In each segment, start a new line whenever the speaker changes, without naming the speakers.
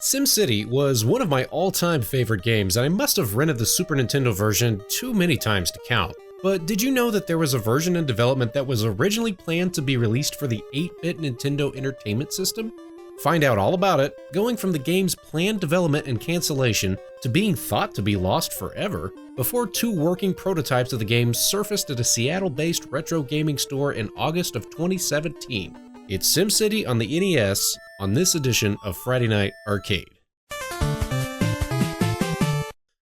SimCity was one of my all-time favorite games, and I must have rented the Super Nintendo version too many times to count. But did you know that there was a version in development that was originally planned to be released for the 8-bit Nintendo Entertainment System? Find out all about it, going from the game's planned development and cancellation to being thought to be lost forever, before two working prototypes of the game surfaced at a Seattle-based retro gaming store in August of 2017. It's SimCity on the NES on this edition of Friday Night Arcade.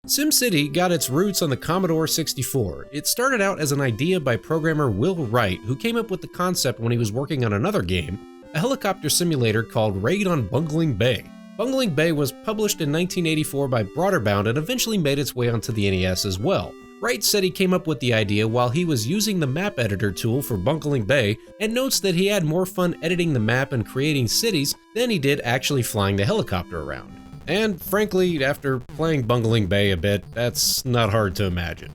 SimCity got its roots on the Commodore 64. It started out as an idea by programmer Will Wright, who came up with the concept when he was working on another game, a helicopter simulator called Raid on Bungling Bay. Bungling Bay was published in 1984 by Broaderbund and eventually made its way onto the NES as well. Wright said he came up with the idea while he was using the map editor tool for Bungling Bay, and notes that he had more fun editing the map and creating cities than he did actually flying the helicopter around. And frankly, after playing Bungling Bay a bit, that's not hard to imagine.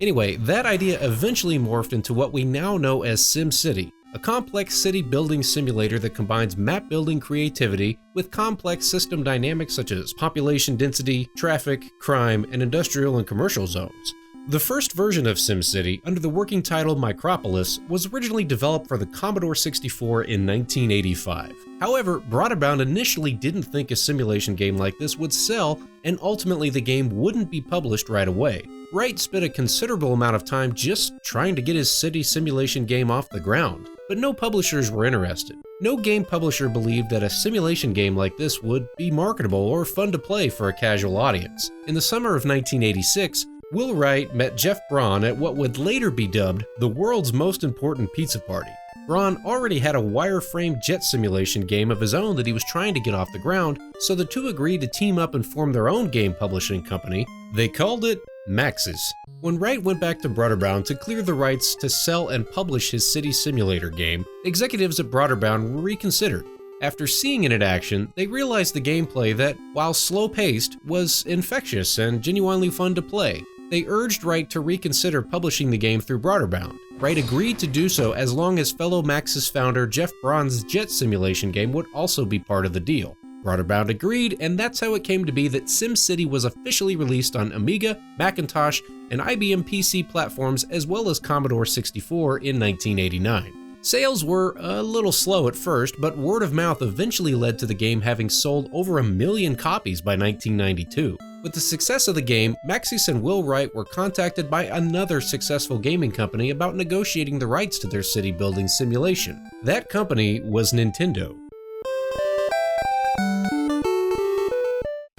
Anyway, that idea eventually morphed into what we now know as SimCity, a complex city building simulator that combines map building creativity with complex system dynamics such as population density, traffic, crime, and industrial and commercial zones. The first version of SimCity, under the working title Micropolis, was originally developed for the Commodore 64 in 1985. However, Broaderbund initially didn't think a simulation game like this would sell, and ultimately the game wouldn't be published right away. Wright spent a considerable amount of time just trying to get his city simulation game off the ground, but no publishers were interested. No game publisher believed that a simulation game like this would be marketable or fun to play for a casual audience. In the summer of 1986, Will Wright met Jeff Braun at what would later be dubbed the world's most important pizza party. Braun already had a wireframe jet simulation game of his own that he was trying to get off the ground, so the two agreed to team up and form their own game publishing company. They called it Maxis. When Wright went back to Broaderbund to clear the rights to sell and publish his city simulator game, executives at Broaderbund reconsidered. After seeing it in action, they realized the gameplay that, while slow-paced, was infectious and genuinely fun to play. They urged Wright to reconsider publishing the game through Broaderbund. Wright agreed to do so as long as fellow Maxis founder Jeff Braun's jet simulation game would also be part of the deal. Broaderbund agreed, and that's how it came to be that SimCity was officially released on Amiga, Macintosh, and IBM PC platforms as well as Commodore 64 in 1989. Sales were a little slow at first, but word of mouth eventually led to the game having sold over 1 million copies by 1992. With the success of the game, Maxis and Will Wright were contacted by another successful gaming company about negotiating the rights to their city building simulation. That company was Nintendo.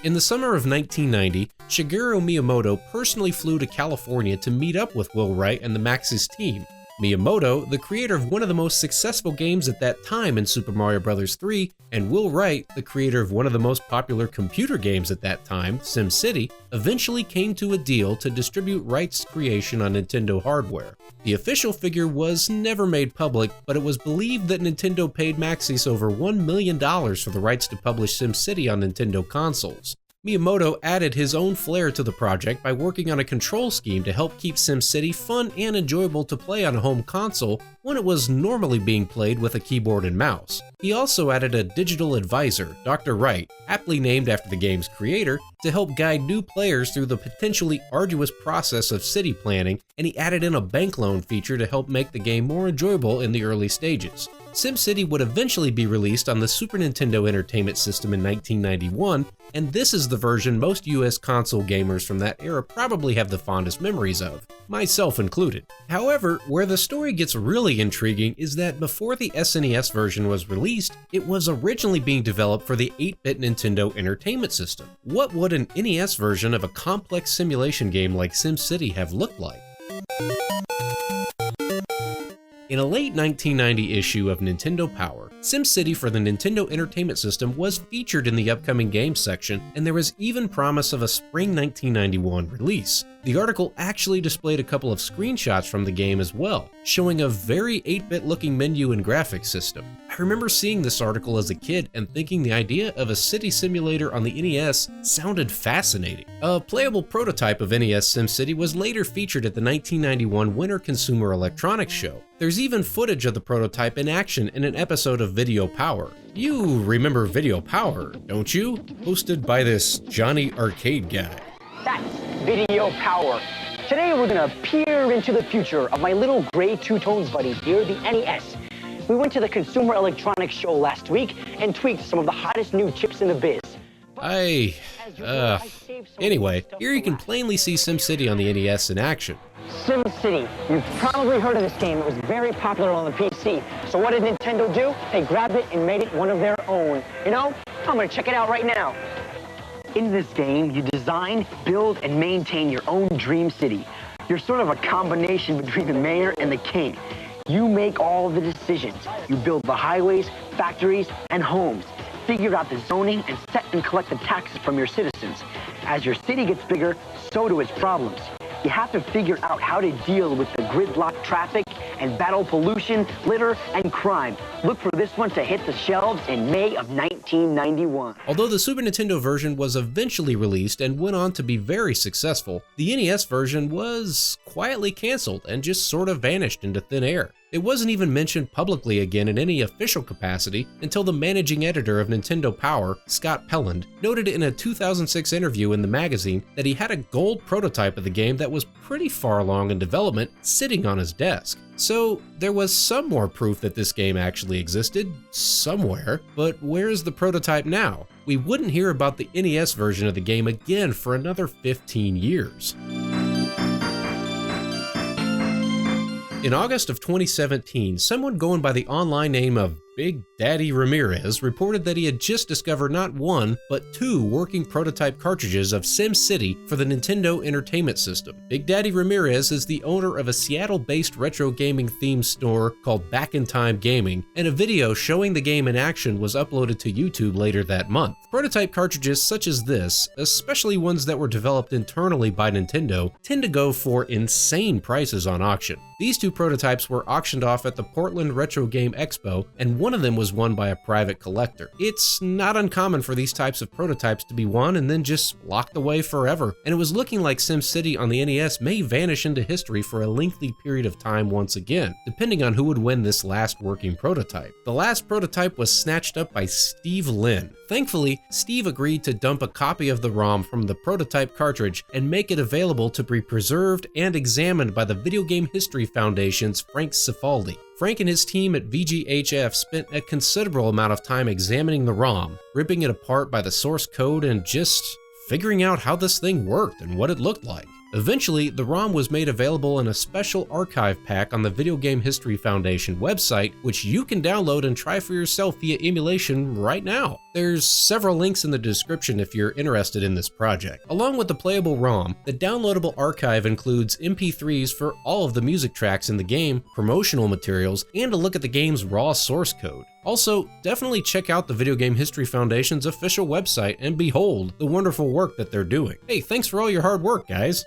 In the summer of 1990, Shigeru Miyamoto personally flew to California to meet up with Will Wright and the Maxis team. Miyamoto, the creator of one of the most successful games at that time in Super Mario Bros. 3, and Will Wright, the creator of one of the most popular computer games at that time, SimCity, eventually came to a deal to distribute Wright's creation on Nintendo hardware. The official figure was never made public, but it was believed that Nintendo paid Maxis over $1 million for the rights to publish SimCity on Nintendo consoles. Miyamoto added his own flair to the project by working on a control scheme to help keep SimCity fun and enjoyable to play on a home console when it was normally being played with a keyboard and mouse. He also added a digital advisor, Dr. Wright, aptly named after the game's creator, to help guide new players through the potentially arduous process of city planning, and he added in a bank loan feature to help make the game more enjoyable in the early stages. SimCity would eventually be released on the Super Nintendo Entertainment System in 1991, and this is the version most US console gamers from that era probably have the fondest memories of, myself included. However, where the story gets really intriguing is that before the SNES version was released, it was originally being developed for the 8-bit Nintendo Entertainment System. What would an NES version of a complex simulation game like SimCity have looked like? In a late 1990 issue of Nintendo Power, SimCity for the Nintendo Entertainment System was featured in the upcoming games section, and there was even promise of a spring 1991 release. The article actually displayed a couple of screenshots from the game as well, showing a very 8-bit looking menu and graphics system. I remember seeing this article as a kid and thinking the idea of a city simulator on the NES sounded fascinating. A playable prototype of NES SimCity was later featured at the 1991 Winter Consumer Electronics Show. There's even footage of the prototype in action in an episode of Video Power. You remember Video Power, don't you? Hosted by this Johnny Arcade guy.
That's Video Power. Today we're gonna peer into the future of my little gray two-tones buddy here, the NES. We went to the Consumer Electronics Show last week and tweaked some of the hottest new chips in the biz.
Anyway, here you can plainly see SimCity on the NES in action.
SimCity. You've probably heard of this game. It was very popular on the PC. So what did Nintendo do? They grabbed it and made it one of their own. You know, I'm gonna check it out right now. In this game, you design, build, and maintain your own dream city. You're sort of a combination between the mayor and the king. You make all of the decisions. You build the highways, factories, and homes. Figure out the zoning and set and collect the taxes from your citizens. As your city gets bigger, so do its problems. You have to figure out how to deal with the gridlock traffic and battle pollution, litter, and crime. Look for this one to hit the shelves in May of 1991.
Although the Super Nintendo version was eventually released and went on to be very successful, the NES version was quietly canceled and just sort of vanished into thin air. It wasn't even mentioned publicly again in any official capacity until the managing editor of Nintendo Power, Scott Pelland, noted in a 2006 interview in the magazine that he had a gold prototype of the game that was pretty far along in development sitting on his desk. So there was some more proof that this game actually existed, somewhere, but where's the prototype now? We wouldn't hear about the NES version of the game again for another 15 years. In August of 2017, someone going by the online name of Big Daddy Ramirez reported that he had just discovered not one, but two working prototype cartridges of SimCity for the Nintendo Entertainment System. Big Daddy Ramirez is the owner of a Seattle-based retro gaming themed store called Back in Time Gaming, and a video showing the game in action was uploaded to YouTube later that month. Prototype cartridges such as this, especially ones that were developed internally by Nintendo, tend to go for insane prices on auction. These two prototypes were auctioned off at the Portland Retro Game Expo, and one of them was won by a private collector. It's not uncommon for these types of prototypes to be won and then just locked away forever, and it was looking like SimCity on the NES may vanish into history for a lengthy period of time once again, depending on who would win this last working prototype. The last prototype was snatched up by Steve Lynn. Thankfully, Steve agreed to dump a copy of the ROM from the prototype cartridge and make it available to be preserved and examined by the Video Game History Foundation's Frank Cifaldi. Frank and his team at VGHF spent a considerable amount of time examining the ROM, ripping it apart by the source code and just figuring out how this thing worked and what it looked like. Eventually, the ROM was made available in a special archive pack on the Video Game History Foundation website, which you can download and try for yourself via emulation right now. There's several links in the description if you're interested in this project. Along with the playable ROM, the downloadable archive includes MP3s for all of the music tracks in the game, promotional materials, and a look at the game's raw source code. Also, definitely check out the Video Game History Foundation's official website and behold the wonderful work that they're doing. Hey, thanks for all your hard work, guys.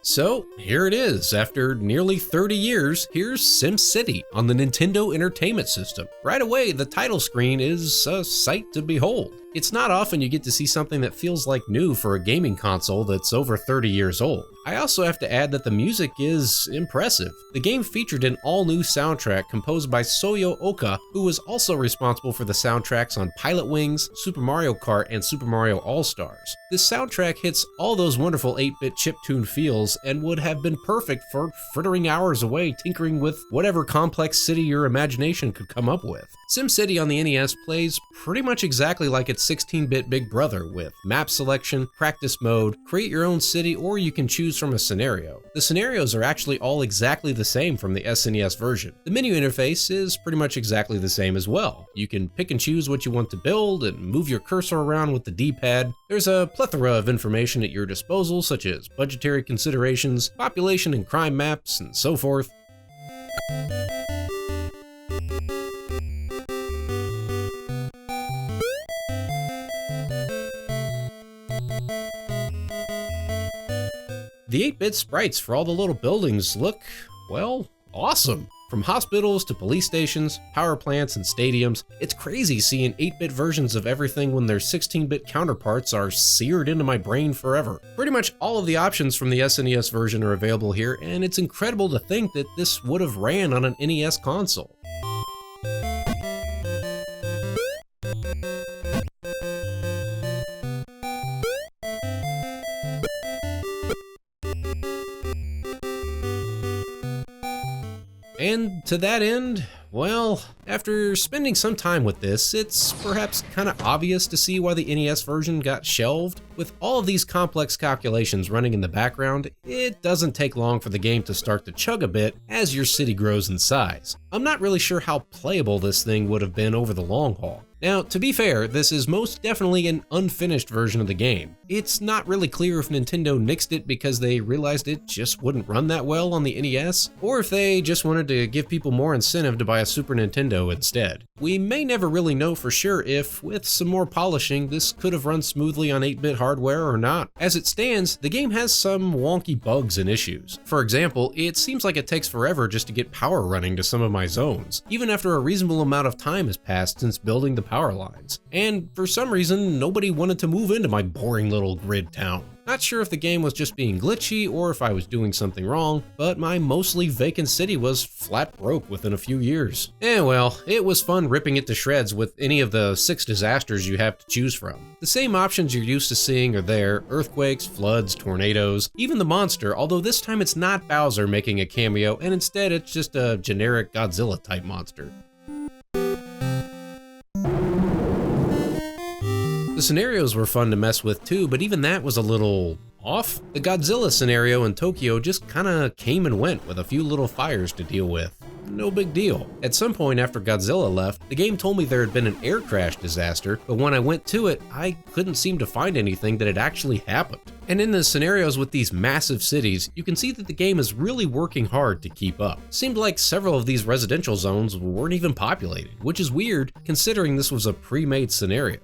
So, here it is. After nearly 30 years, here's SimCity on the Nintendo Entertainment System. Right away, the title screen is a sight to behold. It's not often you get to see something that feels like new for a gaming console that's over 30 years old. I also have to add that the music is impressive. The game featured an all-new soundtrack composed by Soyo Oka, who was also responsible for the soundtracks on Pilot Wings, Super Mario Kart, and Super Mario All-Stars. This soundtrack hits all those wonderful 8-bit chiptune feels and would have been perfect for frittering hours away tinkering with whatever complex city your imagination could come up with. SimCity on the NES plays pretty much exactly like its 16-bit big brother, with map selection, practice mode, create your own city, or you can choose from a scenario. The scenarios are actually all exactly the same from the SNES version. The menu interface is pretty much exactly the same as well. You can pick and choose what you want to build and move your cursor around with the D-pad. There's a plethora of information at your disposal, such as budgetary considerations, population and crime maps, and so forth. The 8-bit sprites for all the little buildings look, well, awesome. From hospitals to police stations, power plants, and stadiums, it's crazy seeing 8-bit versions of everything when their 16-bit counterparts are seared into my brain forever. Pretty much all of the options from the SNES version are available here, and it's incredible to think that this would have ran on an NES console. And to that end, well, after spending some time with this, it's perhaps kind of obvious to see why the NES version got shelved. With all of these complex calculations running in the background, it doesn't take long for the game to start to chug a bit as your city grows in size. I'm not really sure how playable this thing would have been over the long haul. Now, to be fair, this is most definitely an unfinished version of the game. It's not really clear if Nintendo nixed it because they realized it just wouldn't run that well on the NES, or if they just wanted to give people more incentive to buy a Super Nintendo instead. We may never really know for sure if, with some more polishing, this could have run smoothly on 8-bit hardware or not. As it stands, the game has some wonky bugs and issues. For example, it seems like it takes forever just to get power running to some of my zones, even after a reasonable amount of time has passed since building the power lines. And for some reason, nobody wanted to move into my boring little grid town. Not sure if the game was just being glitchy or if I was doing something wrong, but my mostly vacant city was flat broke within a few years. Well, it was fun ripping it to shreds with any of the 6 disasters you have to choose from. The same options you're used to seeing are there: earthquakes, floods, tornadoes, even the monster, although this time it's not Bowser making a cameo and instead it's just a generic Godzilla type monster. The scenarios were fun to mess with too, but even that was a little off. The Godzilla scenario in Tokyo just kinda came and went with a few little fires to deal with. No big deal. At some point after Godzilla left, the game told me there had been an air crash disaster, but when I went to it, I couldn't seem to find anything that had actually happened. And in the scenarios with these massive cities, you can see that the game is really working hard to keep up. Seemed like several of these residential zones weren't even populated, which is weird considering this was a pre-made scenario.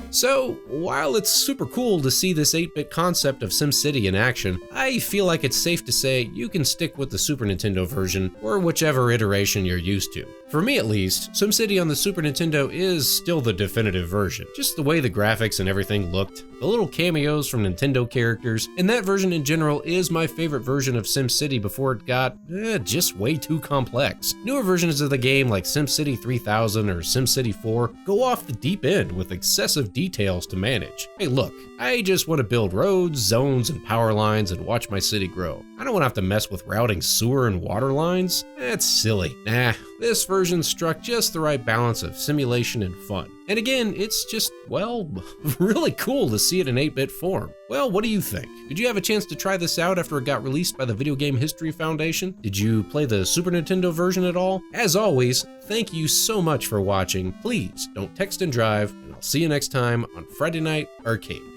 So, while it's super cool to see this 8-bit concept of SimCity in action, I feel like it's safe to say you can stick with the Super Nintendo version or whichever iteration you're used to. For me at least, SimCity on the Super Nintendo is still the definitive version. Just the way the graphics and everything looked, the little cameos from Nintendo characters, and that version in general is my favorite version of SimCity before it got just way too complex. Newer versions of the game like SimCity 3000 or SimCity 4 go off the deep end with excessive details to manage. Hey look, I just want to build roads, zones, and power lines and watch my city grow. I don't want to have to mess with routing sewer and water lines. That's silly. Nah, this version struck just the right balance of simulation and fun. And again, it's just, well, really cool to see it in 8-bit form. Well, what do you think? Did you have a chance to try this out after it got released by the Video Game History Foundation? Did you play the Super Nintendo version at all? As always, thank you so much for watching. Please don't text and drive, and I'll see you next time on Friday Night Arcade.